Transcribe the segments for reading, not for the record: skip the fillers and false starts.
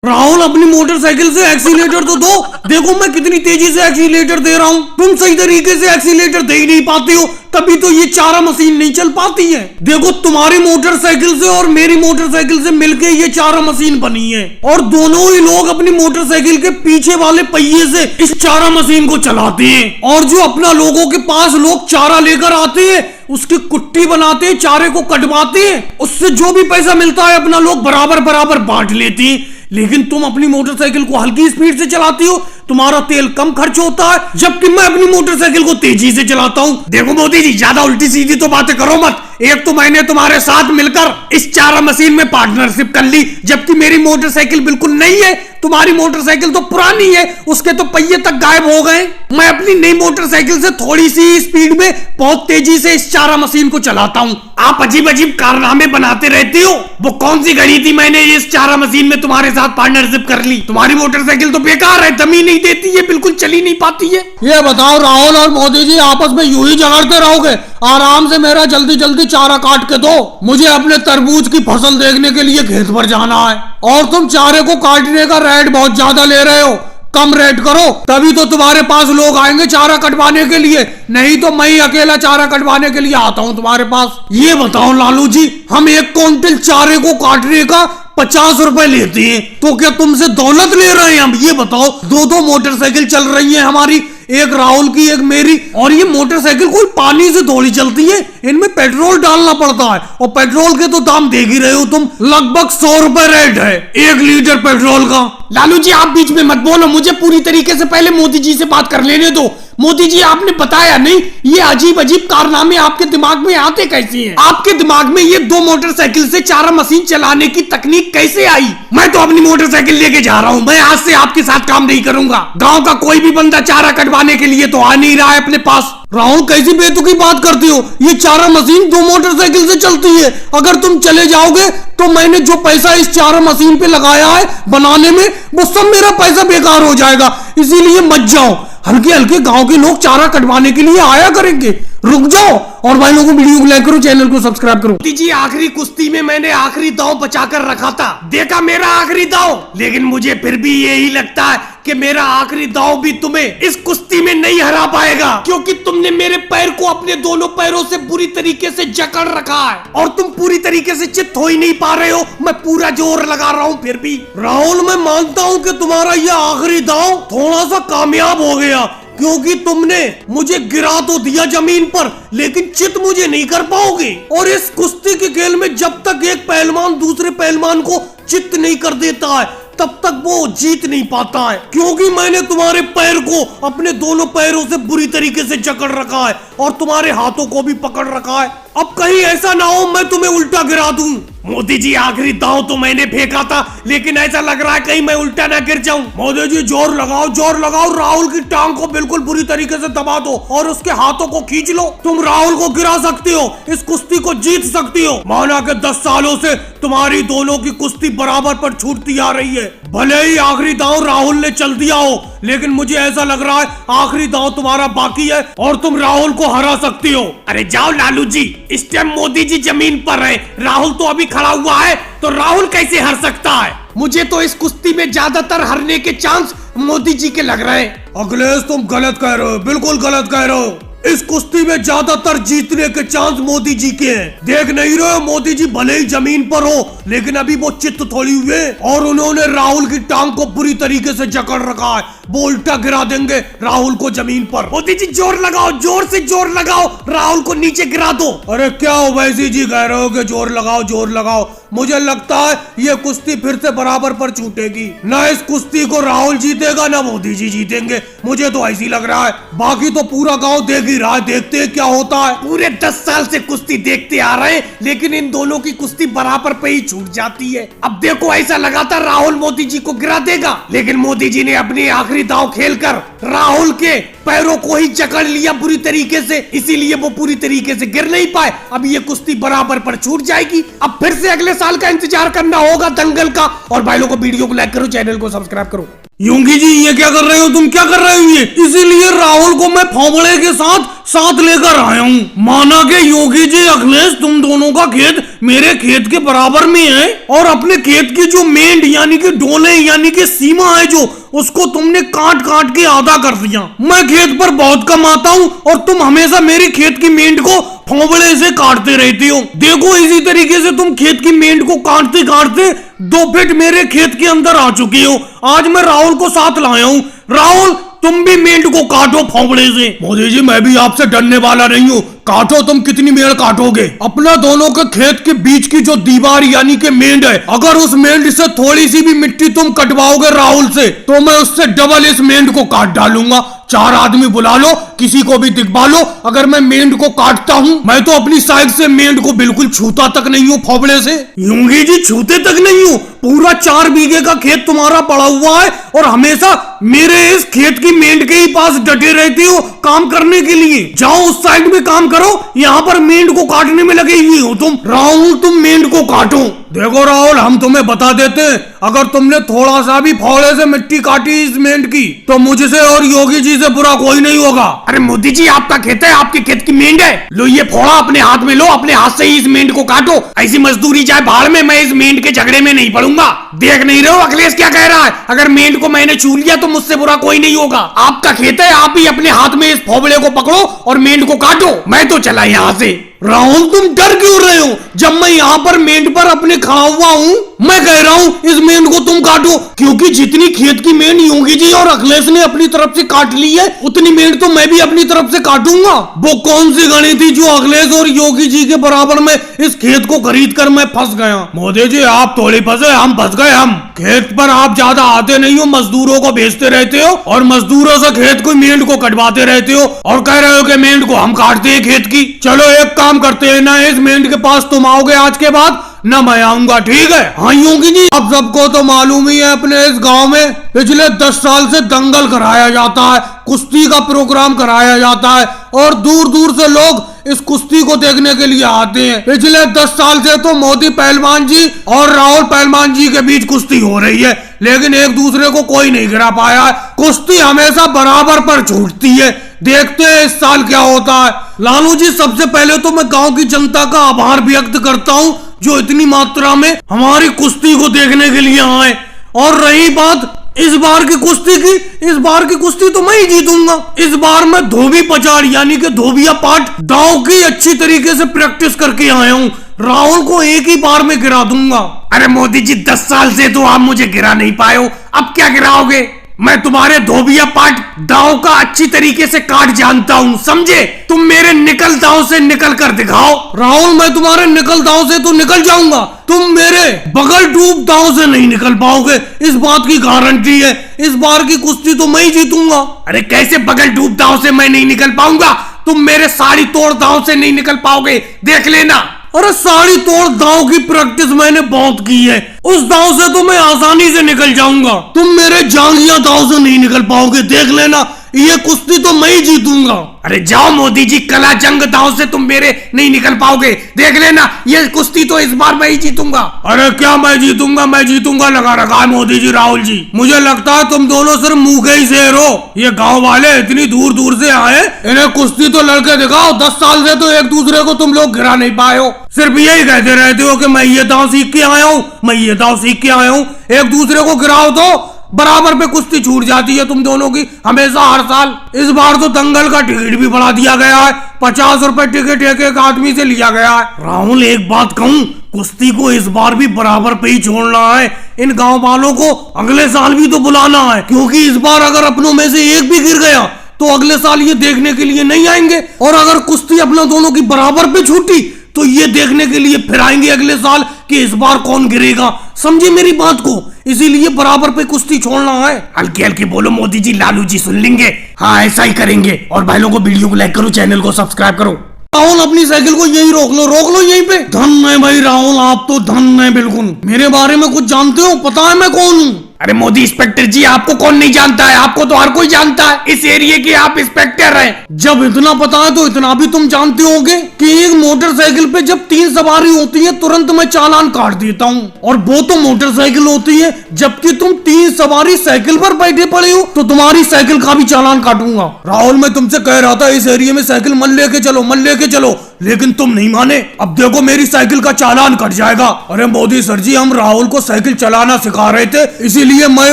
राहुल अपनी मोटरसाइकिल से एक्सीलेटर तो दो। देखो मैं कितनी तेजी से एक्सीलेटर दे रहा हूँ, तुम सही तरीके से एक्सीलेटर दे ही नहीं पाती हो, तभी तो ये चारा मशीन नहीं चल पाती है। देखो तुम्हारी मोटरसाइकिल से और मेरी मोटरसाइकिल से मिलके ये चारा मशीन बनी है, और दोनों ही लोग अपनी मोटरसाइकिल के पीछे वाले पहिए से इस चारा मशीन को चलाते हैं, और जो अपना लोगों के पास लोग चारा लेकर आते हैं उसकी कुट्टी बनाते हैं, चारे को कटवाते हैं, उससे जो भी पैसा मिलता है अपना लोग बराबर बराबर बांट लेते हैं। लेकिन तुम अपनी मोटरसाइकिल को हल्की स्पीड से चलाती हो, तुम्हारा तेल कम खर्च होता है, जबकि मैं अपनी मोटरसाइकिल को तेजी से चलाता हूँ। देखो मोदी जी, ज्यादा उल्टी सीधी तो बातें करो मत। एक तो मैंने तुम्हारे साथ मिलकर इस चारा मशीन में पार्टनरशिप कर ली, जबकि मेरी मोटरसाइकिल बिल्कुल नहीं है, तुम्हारी मोटरसाइकिल तो पुरानी है, उसके तो पहिए तक गायब हो गए। मैं अपनी नई मोटरसाइकिल से थोड़ी सी स्पीड में बहुत तेजी से इस चारा मशीन को चलाता हूँ। आप अजीब अजीब कारनामे बनाते रहते हो। वो कौन सी घड़ी थी मैंने इस चारा मशीन में तुम्हारे साथ पार्टनरशिप कर ली? तुम्हारी मोटरसाइकिल तो बेकार है, दम ही नहीं देती है, बिल्कुल चली नहीं पाती है। ये बताओ राहुल और मोदी जी, आपस में यूं ही झगड़ते रहोगे? आराम से मेरा जल्दी जल्दी चारा काट के दो, मुझे अपने तरबूज की फसल देखने के लिए खेत पर जाना है। और तुम चारे को काटने का रेट बहुत ज्यादा ले रहे हो, कम रेट करो, तभी तो तुम्हारे पास लोग आएंगे चारा कटवाने के लिए, नहीं तो मैं ही अकेला चारा कटवाने के लिए आता हूँ तुम्हारे पास। ये बताओ लालू जी, हम 1 क्विंटल चारे को काटने का 50 रुपए लेते हैं, तो क्या तुमसे दौलत ले रहे हैं हम? ये बताओ, दो मोटरसाइकिल चल रही है हमारी, एक राहुल की एक मेरी, और ये मोटरसाइकिल कोई पानी से थोड़ी चलती है, इनमें पेट्रोल डालना पड़ता है, और पेट्रोल के तो दाम देख ही रहे हो तुम, लगभग 100 रुपए रेट है 1 लीटर पेट्रोल का। लालू जी आप बीच में मत बोलो, मुझे पूरी तरीके से पहले मोदी जी से बात कर लेने दो। मोदी जी आपने बताया नहीं, ये अजीब अजीब कारनामे आपके दिमाग में आते कैसे हैं? आपके दिमाग में ये 2 मोटरसाइकिल से चारा मशीन चलाने की तकनीक कैसे आई? मैं तो अपनी मोटरसाइकिल लेके जा रहा हूँ, मैं आज से आपके साथ काम नहीं करूंगा। गांव का कोई भी बंदा चारा कटवाने के लिए तो आ नहीं रहा है अपने पास। राहुल कैसी बेतुकी बात करती हो, ये चारा मशीन 2 मोटरसाइकिल से चलती है, अगर तुम चले जाओगे तो मैंने जो पैसा इस चारा मशीन पे लगाया है बनाने में, वो सब मेरा पैसा बेकार हो जाएगा, इसीलिए मत जाओ। हल्के हल्के गांव के लोग चारा कटवाने के लिए आया करेंगे, रुक जाओ। और भाई लोगों वीडियो को लाइक करो, चैनल को सब्सक्राइब करो। जी आखिरी कुश्ती में मैंने आखिरी दांव बचाकर रखा था, देखा मेरा आखिरी दांव, लेकिन मुझे फिर भी यही लगता है कि मेरा आखिरी दांव भी तुम्हें इस कुश्ती में नहीं हरा पाएगा, क्योंकि तुमने मेरे पैर को अपने दोनों पैरों से बुरी तरीके से जकड़ रखा है, और तुम पूरी तरीके से चित हो ही नहीं पा रहे हो। मैं पूरा जोर लगा रहा हूँ फिर भी। राहुल मैं मानता हूँ कि तुम्हारा यह आखिरी दांव थोड़ा सा कामयाब हो गया, क्योंकि तुमने मुझे गिरा तो दिया जमीन पर, लेकिन चित मुझे नहीं कर पाओगे। और इस कुश्ती के खेल में जब तक एक पहलवान दूसरे पहलवान को चित नहीं कर देता है तब तक वो जीत नहीं पाता है, क्योंकि मैंने तुम्हारे पैर को अपने दोनों पैरों से बुरी तरीके से जकड़ रखा है और तुम्हारे हाथों को भी पकड़ रखा है। अब कहीं ऐसा ना हो मैं तुम्हें उल्टा गिरा दूं। मोदी जी आखिरी दांव तो मैंने फेंका था, लेकिन ऐसा लग रहा है कहीं मैं उल्टा ना गिर जाऊं। मोदी जी जोर लगाओ, राहुल की टांग को बिल्कुल बुरी तरीके से दबा दो और उसके हाथों को खींच लो। तुम राहुल को गिरा सकती हो, इस कुश्ती को जीत सकती हो। माना कि 10 सालों से तुम्हारी दोनों की कुश्ती बराबर पर छूटती आ रही है, भले ही आखिरी दांव राहुल ने चल दिया हो, लेकिन मुझे ऐसा लग रहा है आखिरी दांव तुम्हारा बाकी है और तुम राहुल को हरा सकती हो। अरे जाओ लालू जी, इस टाइम मोदी जी जमीन पर है, राहुल तो अभी खड़ा हुआ है, तो राहुल कैसे हार सकता है? मुझे तो इस कुश्ती में ज्यादातर हारने के चांस मोदी जी के लग रहे हैं। अखिलेश तुम गलत कह रहे हो, बिल्कुल गलत कह रहे हो। इस कुश्ती में ज्यादातर जीतने के चांस मोदी जी के हैं। देख नहीं रहे हो, मोदी जी भले ही जमीन पर हो, लेकिन अभी वो चित्त थोड़ी हुए और उन्होंने राहुल की टांग को बुरी तरीके से जकड़ रखा है, वो उल्टा गिरा देंगे राहुल को जमीन पर। मोदी जी जोर लगाओ, जोर से जोर लगाओ, राहुल को नीचे गिरा दो। अरे क्या ओवैसी जी कह रहे हो कि जोर लगाओ? मुझे लगता है ये कुश्ती फिर से बराबर पर छूटेगी, न इस कुश्ती को राहुल जीतेगा न मोदी जी जीतेंगे, मुझे तो ऐसी लग रहा है। बाकी तो पूरा गांव देख ही रहा है, देखते हैं क्या होता है। पूरे 10 साल से कुश्ती देखते आ रहे हैं, लेकिन इन दोनों की कुश्ती बराबर पे ही छूट जाती है। अब देखो ऐसा लगा था राहुल मोदी जी को गिरा देगा, लेकिन मोदी जी ने अपनी आखिरी दांव खेलकर राहुल के पैरों को ही जकड़ लिया बुरी तरीके से, इसीलिए वो पूरी तरीके से गिर नहीं पाए। अब ये कुश्ती बराबर पर छूट जाएगी। अब फिर से अगले साल का इंतजार करना होगा दंगल का। और भाई लोगों को वीडियो को लाइक करो, चैनल को सब्सक्राइब करो। योगी जी ये क्या कर रहे हो, तुम क्या कर रहे हो ये? इसीलिए राहुल को मैं फावड़े के साथ लेकर आया हूँ। माना कि योगी जी अखिलेश तुम दोनों का खेत मेरे खेत के बराबर में है और अपने खेत की जो मेंढ यानी कि डोले यानी कि सीमा है जो उसको तुमने काट काट के आधा कर दिया। मैं खेत पर बहुत कम आता हूँ और तुम हमेशा मेरी खेत की मेंढ को फावड़े से काटते रहते हो। देखो इसी तरीके से तुम खेत की मेंढ को काटते काटते 2 फीट मेरे खेत के अंदर आ चुके हो। आज मैं राहुल को साथ लाया हूँ। राहुल तुम भी मेंढ को काटो फावड़े से। मोदी जी मैं भी आपसे डरने वाला नहीं हूँ, काटो, तुम कितनी मेंढ काटोगे? अपना दोनों के खेत के बीच की जो दीवार यानी कि मेंढ है, अगर उस मेंढ से थोड़ी सी भी मिट्टी तुम कटवाओगे राहुल से तो मैं उससे डबल इस मेंढ को काट डालूंगा। 4 आदमी बुला लो, किसी को भी दिखवा लो, अगर मैं मेंढ को काटता हूँ। मैं तो अपनी साइड से मेंढ को बिल्कुल छूता तक नहीं हूँ फावड़े से। योगी जी छूते तक नहीं हूँ? पूरा 4 बीघे का खेत तुम्हारा पड़ा हुआ है और हमेशा मेरे इस खेत की मेंढ के ही पास डटे रहती हो काम करने के लिए। जाओ उस साइड में काम करो, यहाँ पर मेंढ को काटने में लगे हुए हो तुम। राहुल तुम मेंढ को काटो। देखो राहुल हम तुम्हें बता देते हैं, अगर तुमने थोड़ा सा भी फावड़े से मिट्टी काटी इस मेंढ की तो मुझसे और योगी जी से बुरा कोई नहीं होगा। अरे मोदी जी आपका खेत है, आपके खेत की मेंढ है, लो ये फोड़ा अपने हाथ में लो, अपने हाथ से ही इस मेंढ को काटो। ऐसी मजदूरी जाए भाड़ में, मैं इस मेंढ के झगड़े में नहीं पड़ूंगा। देख नहीं रहे हो अखिलेश क्या कह रहा है? अगर मेंढ को मैंने छू लिया तो मुझसे बुरा कोई नहीं होगा। आपका खेत है, आप ही अपने हाथ में इस फावड़े को पकड़ो और मेंढ को काटो। मैं तो चला यहाँ से। राहुल तुम डर क्यों रहे हो? जब मैं यहाँ पर मेंढ पर अपने खड़ा हुआ हूँ, मैं कह रहा हूँ इस मेंढ को तुम काटो, क्योंकि जितनी खेत की मेंढ योगी जी और अखिलेश ने अपनी तरफ से काट ली है उतनी मेंढ तो मैं भी अपनी तरफ से काटूंगा। वो कौन सी गणी थी जो अखिलेश और योगी जी के बराबर में इस खेत को खरीद कर मैं फंस गया? मोदी जी आप थोड़ी फंसे, हम फंस गए। हम खेत पर आप ज्यादा आते नहीं हो, मजदूरों को भेजते रहते हो और मजदूरों से खेत को मेंढ को कटवाते रहते हो और कह रहे हो कि मेंढ को हम काटते हैं खेत की। चलो एक काम करते हैं, ना इस मेंढ के पास तुम आओगे आज के बाद, ना मैं आऊंगा, ठीक है? हाँ योगी जी अब सबको तो मालूम ही है अपने इस गांव में पिछले 10 साल से दंगल कराया जाता है, कुश्ती का प्रोग्राम कराया जाता है और दूर दूर से लोग इस कुश्ती को देखने के लिए आते हैं। पिछले 10 साल से तो मोदी पहलवान जी और राहुल पहलवान जी के बीच कुश्ती हो रही है, लेकिन एक दूसरे को कोई नहीं गिरा पाया है। कुश्ती हमेशा बराबर पर छूटती है। देखते हैं इस साल क्या होता है। लालू जी सबसे पहले तो मैं गांव की जनता का आभार व्यक्त करता हूं जो इतनी मात्रा में हमारी कुश्ती को देखने के लिए आए। और रही बात इस बार की कुश्ती की, इस बार की कुश्ती तो मैं ही जीतूंगा। इस बार मैं धोबी पचाड़ यानी कि धोबिया पाट दांव की अच्छी तरीके से प्रैक्टिस करके आया हूँ। राहुल को एक ही बार में गिरा दूंगा। अरे मोदी जी 10 साल से तो आप मुझे गिरा नहीं पाए हो, अब क्या गिराओगे? मैं तुम्हारे धोबिया पाट दांव का अच्छी तरीके से काट जानता हूँ, समझे? तुम मेरे निकल दांव से निकल कर दिखाओ। राहुल मैं तुम्हारे निकल दांव से तो निकल जाऊंगा, तुम मेरे बगल डूब दांव से नहीं निकल पाओगे, इस बात की गारंटी है। इस बार की कुश्ती तो मैं ही जीतूंगा। अरे कैसे बगल डूब दांव से मैं नहीं निकल पाऊंगा? तुम मेरे साड़ी तोड़ दांव से नहीं निकल पाओगे, देख लेना। अरे साड़ी तोड़ दांव की प्रैक्टिस मैंने बहुत की है, उस दांव से तो मैं आसानी से निकल जाऊंगा। तुम मेरे जांघिया दांव से नहीं निकल पाओगे, देख लेना। ये कुश्ती तो मैं ही जीतूंगा। अरे जाओ मोदी जी, कला जंग दांव से तुम मेरे नहीं निकल पाओगे, देख लेना। ये कुश्ती तो इस बार मैं ही जीतूंगा। अरे क्या मैं जीतूंगा लगा रखा है मोदी जी, राहुल जी। मुझे लगता है तुम दोनों सिर्फ मुंह के ही शेर हो। ये गांव वाले इतनी दूर दूर से आए, इन्हें कुश्ती तो लड़के दिखाओ। 10 साल से तो एक दूसरे को तुम लोग गिरा नहीं पाए हो, सिर्फ यही कहते रहते हो कि मैं ये दांव सीख के आया हूँ, मैं ये दांव सीख के आया हूँ। एक दूसरे को गिराओ तो बराबर पे कुश्ती छूट जाती है तुम दोनों की हमेशा, हर साल। इस बार तो दंगल का टिकट भी बढ़ा दिया गया है, 50 रुपए टिकट एक एक आदमी से लिया गया है। राहुल एक बात कहूँ, कुश्ती को इस बार भी बराबर पे ही छोड़ना है। इन गांव वालों को अगले साल भी तो बुलाना है, क्योंकि इस बार अगर अपनों में से एक भी गिर गया तो अगले साल ये देखने के लिए नहीं आएंगे। और अगर कुश्ती अपना दोनों की बराबर पे छूटी तो ये देखने के लिए फिर आएंगे अगले साल कि इस बार कौन गिरेगा। समझे मेरी बात को? इसीलिए बराबर पे कुश्ती छोड़ना है। हल्के हल्के बोलो मोदी जी, लालू जी सुन लेंगे। हाँ ऐसा ही करेंगे। और भाई लोगों को वीडियो को लाइक करो, चैनल को सब्सक्राइब करो। राहुल अपनी साइकिल को यही रोक लो यहीं पे। धन है भाई राहुल, आप तो धन है बिल्कुल। मेरे बारे में कुछ जानते हो? पता है मैं कौन हूँ? अरे मोदी इंस्पेक्टर जी, आपको कौन नहीं जानता है, आपको तो हर कोई जानता है, इस एरिया के आप इंस्पेक्टर हैं। जब इतना पता है तो इतना भी तुम जानते होगे कि एक मोटरसाइकिल पे जब 3 सवारी होती है तुरंत मैं चालान काट देता हूँ, और वो तो मोटरसाइकिल होती है, जबकि तुम 3 सवारी साइकिल पर बैठे पड़े हो तो तुम्हारी साइकिल का भी चालान काटूंगा। राहुल, मैं तुमसे कह रहा था इस एरिया में साइकिल मन लेके चलो, मन लेके चलो, लेकिन तुम नहीं माने। अब देखो मेरी साइकिल का चालान कट जाएगा। अरे मोदी सर जी, हम राहुल को साइकिल चलाना सिखा रहे थे, इसीलिए मैं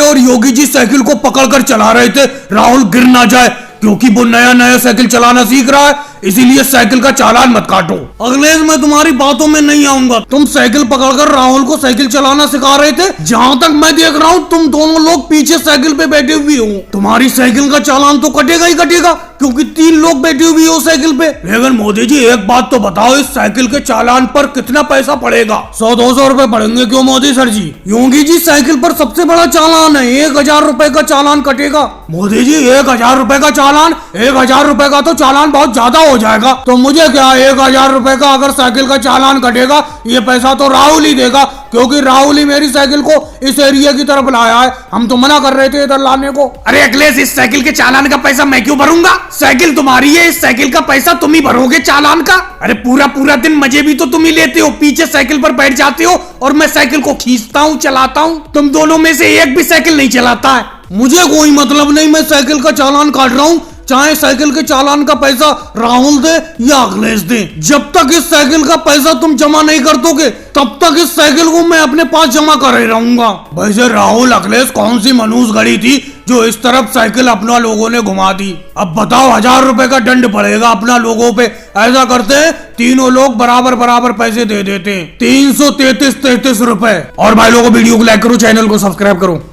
और योगी जी साइकिल को पकड़कर चला रहे थे, राहुल गिर ना जाए, क्योंकि वो नया नया साइकिल चलाना सीख रहा है, इसीलिए साइकिल का चालान मत काटो। अखिलेश, मैं तुम्हारी बातों में नहीं आऊंगा। तुम साइकिल पकड़कर राहुल को साइकिल चलाना सिखा रहे थे, जहां तक मैं देख रहा हूँ तुम दोनों लोग पीछे साइकिल पे बैठे हुए हो। तुम्हारी साइकिल का चालान तो कटेगा ही कटेगा, क्योंकि 3 लोग बैठे हुए हो साइकिल पे। लेकिन मोदी जी एक बात तो बताओ, इस साइकिल के चालान पर कितना पैसा पड़ेगा? 100-200 रुपए पड़ेंगे क्यों मोदी सर जी? योगी जी, साइकिल पर सबसे बड़ा चालान है, 1000 रुपए का चालान कटेगा। मोदी जी, 1000 रुपए का चालान, 1000 रुपए का तो चालान बहुत ज्यादा हो जाएगा। तो मुझे क्या, 1000 रुपए का अगर साइकिल का चालान कटेगा, ये पैसा तो राहुल ही देगा, क्योंकि राहुल ही मेरी साइकिल को इस एरिया की तरफ लाया है। हम तो मना कर रहे थे इधर लाने को। अरे अखिलेश, इस साइकिल के चालान का पैसा मैं क्यों भरूंगा? साइकिल तुम्हारी है, इस साइकिल का पैसा तुम ही भरोगे चालान का। अरे पूरा दिन मजे भी तो तुम ही लेते हो, पीछे साइकिल पर बैठ जाते हो और मैं साइकिल को खींचता हूँ, चलाता हूँ। तुम दोनों में से एक भी साइकिल नहीं चलाता है। मुझे कोई मतलब नहीं, मैं साइकिल का चालान काट रहा हूँ, चाहे साइकिल के चालान का पैसा राहुल दे या अखिलेश दे। जब तक इस साइकिल का पैसा तुम जमा नहीं कर दोगे, तब तक इस साइकिल को मैं अपने पास जमा करे रहूंगा। वैसे राहुल, अखिलेश, कौन सी मनूस घड़ी थी जो इस तरफ साइकिल अपना लोगों ने घुमा दी? अब बताओ, 1000 रुपए का दंड पड़ेगा अपना लोगों पे। ऐसा करते हैं, तीनों लोग बराबर बराबर पैसे दे देते हैं, 333 रुपए। और भाई लोगों, वीडियो को लाइक करो, चैनल को सब्सक्राइब करो।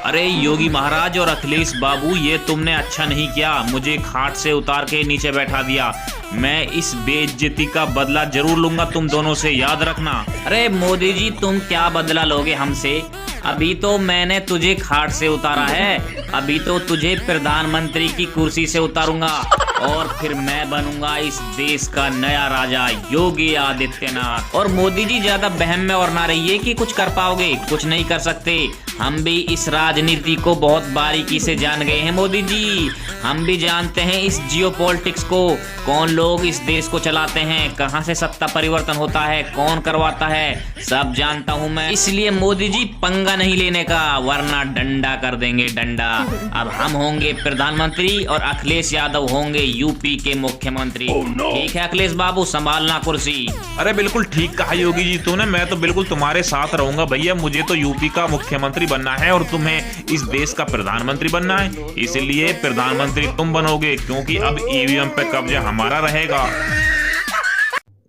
अरे योगी महाराज और अखिलेश बाबू, ये तुमने अच्छा नहीं किया, मुझे खाट से उतार के नीचे बैठा दिया। मैं इस बेइज्जती का बदला जरूर लूंगा तुम दोनों से, याद रखना। अरे मोदी जी, तुम क्या बदला लोगे हमसे? अभी तो मैंने तुझे खाट से उतारा है, अभी तो तुझे प्रधानमंत्री की कुर्सी से उतारूंगा और फिर मैं बनूंगा इस देश का नया राजा, योगी आदित्यनाथ। और मोदी जी, ज्यादा बहम में और ना रहिए कि कुछ कर पाओगे, कुछ नहीं कर सकते। हम भी इस राजनीति को बहुत बारीकी से जान गए हैं मोदी जी। हम भी जानते हैं इस जियोपॉलिटिक्स को, कौन लोग इस देश को चलाते हैं, कहां से सत्ता परिवर्तन होता है, कौन करवाता है, सब जानता हूं मैं। इसलिए मोदी जी, पंगा नहीं लेने का, वरना डंडा कर देंगे, डंडा। अब हम होंगे प्रधानमंत्री और अखिलेश यादव होंगे यूपी के मुख्यमंत्री। ठीक है अखिलेश बाबू, संभालना कुर्सी। अरे बिल्कुल ठीक कहा योगी जी तूने, मैं तो बिल्कुल तुम्हारे साथ रहूंगा भैया। मुझे तो यूपी का मुख्यमंत्री बनना है और तुम्हें इस देश का प्रधानमंत्री बनना है, इसलिए प्रधानमंत्री तुम बनोगे, क्योंकि अब ईवीएम पे कब्जा हमारा रहेगा।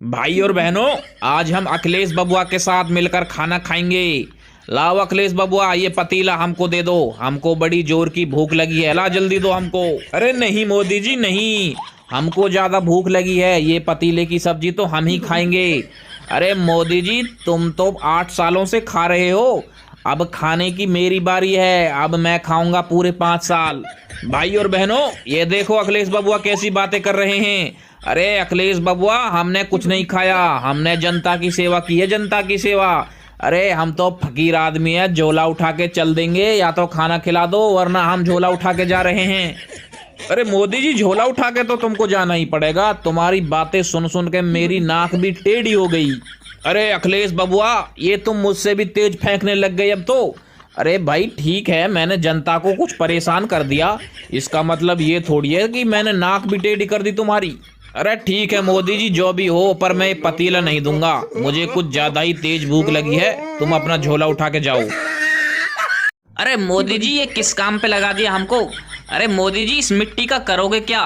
भाई और बहनों, आज हम अखिलेश बबुआ के साथ मिलकर खाना खाएंगे। लाओ अखिलेश बबुआ, ये पतीला हमको दे दो, हमको बड़ी जोर की भूख लगी है, ला जल्दी दो हमको। अरे नहीं मोदी जी नहीं, हमको ज्यादा भूख लगी है, ये पतीले की सब्जी तो हम ही खाएंगे। अरे मोदी जी, तुम तो 8 सालों से खा रहे हो, अब खाने की मेरी बारी है, अब मैं खाऊंगा पूरे 5 साल। भाई और बहनों, ये देखो अखिलेश बबुआ कैसी बातें कर रहे हैं। अरे अखिलेश बबुआ, हमने कुछ नहीं खाया, हमने जनता की सेवा की है, जनता की सेवा। अरे हम तो फकीर आदमी है, झोला उठा के चल देंगे, या तो खाना खिला दो वरना हम झोला उठा के जा रहे हैं। अरे मोदी जी, झोला उठा के तो तुमको जाना ही पड़ेगा, तुम्हारी बातें सुन सुन के मेरी नाक भी टेढ़ी हो गई। अरे अखिलेश बबुआ, ये तुम मुझसे भी तेज फेंकने लग गए अब तो। अरे भाई ठीक है, मैंने जनता को कुछ परेशान कर दिया, इसका मतलब ये थोड़ी है कि मैंने नाक भी टेढ़ी कर दी तुम्हारी। अरे ठीक है मोदी जी, जो भी हो, पर मैं पतीला नहीं दूंगा, मुझे कुछ ज्यादा ही तेज भूख लगी है, तुम अपना झोला उठा के जाओ। अरे मोदी जी, ये किस काम पे लगा दिया हमको? अरे मोदी जी, इस मिट्टी का करोगे क्या?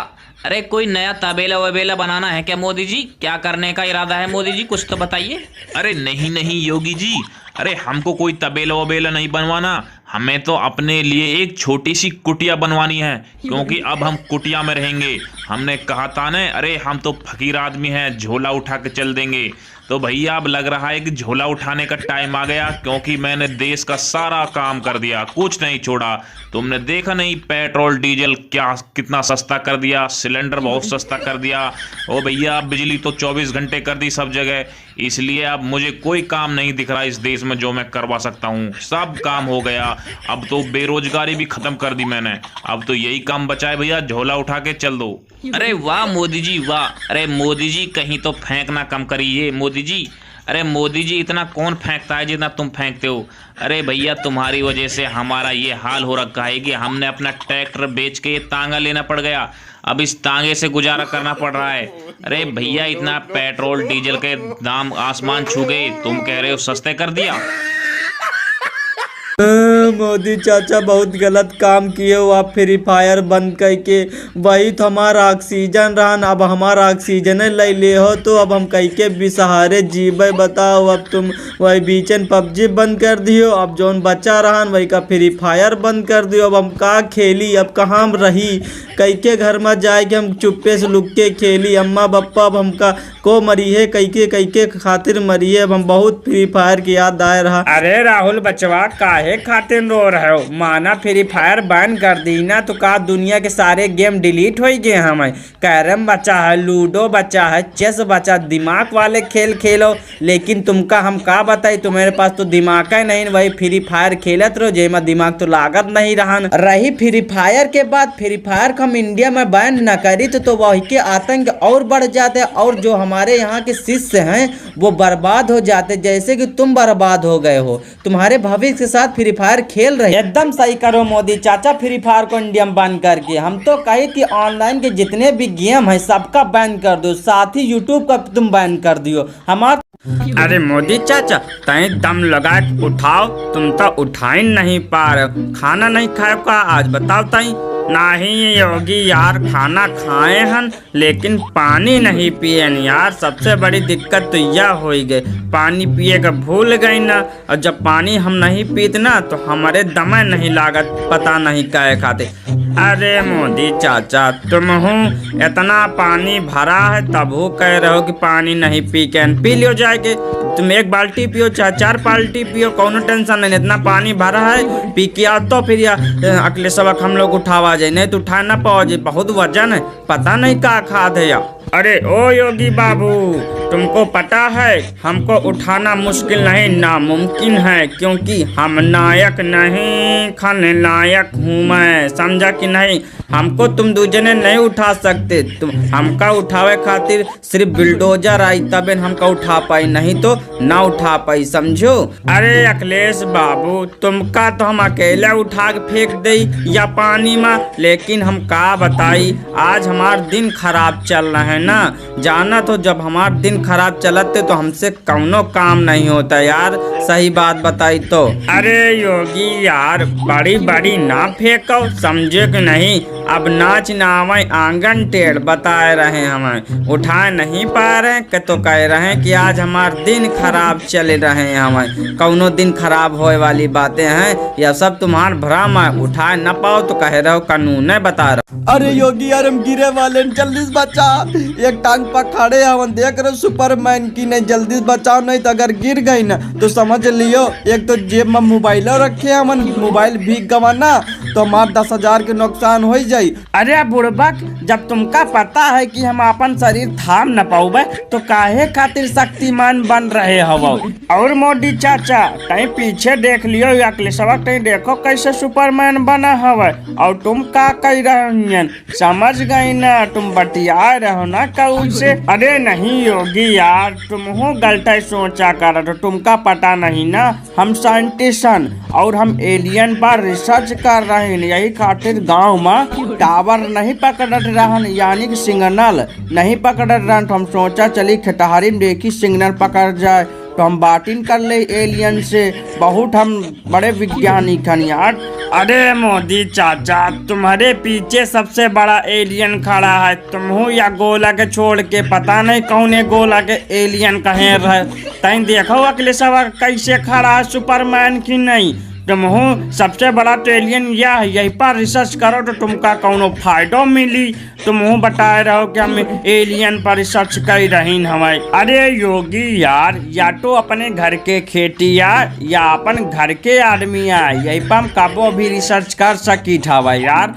अरे कोई नया तबेला वबेला बनाना है क्या मोदी जी? क्या करने का इरादा है मोदी जी, कुछ तो बताइए। अरे नहीं नहीं योगी जी, अरे हमको कोई तबेला वबेला नहीं बनवाना, हमें तो अपने लिए एक छोटी सी कुटिया बनवानी है, क्योंकि अब हम कुटिया में रहेंगे। हमने कहा था ना, अरे हम तो फकीर आदमी हैं, झोला उठा के चल देंगे। तो भैया अब लग रहा है कि झोला उठाने का टाइम आ गया, क्योंकि मैंने देश का सारा काम कर दिया, कुछ नहीं छोड़ा। तुमने देखा नहीं पेट्रोल डीजल क्या कितना सस्ता कर दिया, सिलेंडर बहुत सस्ता कर दिया। ओ भैया बिजली तो 24 घंटे कर दी सब जगह। इसलिए अब मुझे कोई काम नहीं दिख रहा इस देश में जो मैं करवा सकता हूँ, सब काम हो गया। अब तो बेरोजगारी भी खत्म कर दी मैंने। अब तो यही काम बचा है भैया, झोला उठा के चल दो। अरे वाह मोदी जी वाह। अरे मोदी जी कहीं तो फेंकना कम करिए मोदी जी। अरे मोदी जी इतना कौन फेंकता है जितना तुम फेंकते हो। अरे भैया तुम्हारी वजह से हमारा ये हाल हो रखा है कि हमने अपना ट्रैक्टर बेच के ये तांगा लेना पड़ गया। अब इस तांगे से गुजारा करना पड़ रहा है। अरे भैया इतना पेट्रोल डीजल के दाम आसमान छू गए, तुम कह रहे हो सस्ते कर दिया। मोदी चाचा बहुत गलत काम किए हो आप, फ्री फायर बंद करके। वही तो हमारा ऑक्सीजन रहन, अब हमारा ऑक्सीजन ले ले हो तो अब हम कई के बेसहारे जीवे बताओ। अब तुम वही बीचन पबजी बंद कर दियो, अब जोन बच्चा रहन वही का फ्री फायर बंद कर दियो। अब हम का खेली, अब कहाँ हम रही, कई के घर में जाए के हम चुप्पे से लुक के खेली। अम्मा बप्पा अब हमका को मरी है, कई के खातिर मरी है। अब हम बहुत फ्री फायर की याद आए रहा। अरे राहुल बचवा काहे खातिर रो रहे हो, माना फ्री फायर बैन कर दी ना तो का दुनिया के सारे गेम डिलीट हो गए। हमें कैरम बचा है, लूडो बचा है, चेस बचा, दिमाग वाले खेल खेलो। लेकिन तुमका हम का बताई, तुम्हारे पास तो दिमाग ही नहीं, वही फ्री फायर खेलत रहो जेमा दिमाग तो लागत नहीं रहन। रही फ्री फायर के बाद, फ्री फायर को हम इंडिया में बैन न करी तो वही के आतंक और बढ़ जाते और जो हमारे यहाँ के शिष्य हैं वो बर्बाद हो जाते, जैसे कि तुम बर्बाद हो गए हो। तुम्हारे भविष्य के साथ फ्री फायर खेल रहे। एकदम सही करो मोदी चाचा, फ्री फायर को इंडिया में बैन करके। हम तो कही थी ऑनलाइन के जितने भी गेम है सबका बैन कर दो, साथ ही यूट्यूब का तुम बैन कर दियो हमारा। अरे मोदी चाचा तय दम लगा उठाओ, तुम तो उठा ही नहीं पा रहे। खाना नहीं खाए का आज बताओ तई। नहीं योगी यार, खाना खाए हन लेकिन पानी नहीं पिए यार। सबसे बड़ी दिक्कत तो यह हो गई, पानी पिए का भूल गई ना। और जब पानी हम नहीं पीते ना तो हमारे दम नहीं लागत, पता नहीं क्या खाते। अरे मोदी चाचा तुम हो इतना पानी भरा है तब हो कह रहे हो कि पानी नहीं पी लियो जाएगे। तुम एक बाल्टी पियो चाहे 4 बाल्टी पियो, कोनो टेंशन नहीं। इतना पानी भरा है पी के आओ तो फिर अगले सबक हम लोग उठावा जाए, नहीं तो उठा ना पाओ जी, बहुत वजन है, पता नहीं क्या खाद है या। अरे ओ योगी बाबू तुमको पता है हमको उठाना मुश्किल नहीं नामुमकिन है, क्योंकि हम नायक नहीं खलनायक हूँ मैं, समझा कि नहीं। हमको तुम दूजने नहीं उठा सकते, तुम हमका उठावे खातिर सिर्फ बुलडोजर आई तबे हमका उठा पाई, नहीं तो ना उठा पाई, समझो। अरे अखिलेश बाबू तुमका तो हम अकेले उठा के फेंक दे या पानी में, लेकिन हम का बताई आज हमार दिन खराब चल रहा है ना। जाना तो जब हमार दिन खराब चलते तो हमसे कौनो काम नहीं होता यार, सही बात बताई तो। अरे योगी यार बड़ी बड़ी ना फेंको, समझे कि नहीं। अब नाच नावे आंगन टेढ़ बताए रहे हमें, उठा नहीं पा रहे कि तो कह रहे हैं कि आज हमारे दिन खराब चले रहे हैं। हमें कौनो दिन खराब होए वाली बातें हैं, यह सब तुम्हार भ्रम है। उठा न पाओ तो कह रहे हो कानून है बता रहे हो। अरे योगी यार हम गिरे वाले, जल्दी से बचा, एक टांग पर खड़े हम देख रहे सुपरमैन की, नहीं जल्दी से बचाओ नहीं तो अगर गिर गई ना तो समझ लियो एक तो जेब में मोबाइल रखे हमन, मोबाइल भीग गवाना तो हमारे 10,000 के नुकसान हो जाये। अरे बुड़बक जब तुमका पता है कि हम अपन शरीर थाम न पाओगे तो काहे खातिर शक्तिमान बन रहे हो। और मोदी चाचा कहीं पीछे देख लियो अगले सबक, कहीं देखो कैसे सुपरमैन बना हवा। और तुम का कह रहे समझ गई ना, तुम बतिया रहो ना कऊ से। अरे नहीं योगी यार तुम हो गलत सोचा कर, तो तुमका पता नहीं ना हम साइंटिस्ट और हम एलियन पर रिसर्च कर रहे हैं। यही खातिर गांव में टावर नहीं पकड़ रहन, यानी कि सिग्नल नहीं पकड़ रहन, तो हम सोचा चली खटहारी में देखी सिग्नल पकड़ जाए तो हम बाटिंग कर ले एलियन से। बहुत हम बड़े वैज्ञानिक हैं यार। अरे मोदी चाचा तुम्हारे पीछे सबसे बड़ा एलियन खड़ा है, तुम हो या गोला के छोड़ के पता नहीं कौन है गोला के एलियन कहे रहे। तई देखो अगले सब कैसे खड़ा है सुपरमैन की नहीं, तुम हो सबसे बड़ा तो एलियन यह है, यही पर रिसर्च करो तो तुमका कौनो फायदो मिली। तुम हो बताए रहो कि हम एलियन पर रिसर्च कर रही हमें। अरे योगी यार, या तो अपने घर के खेतिया या अपन घर के आदमी यही पर हम कबो भी रिसर्च कर सकी था यार।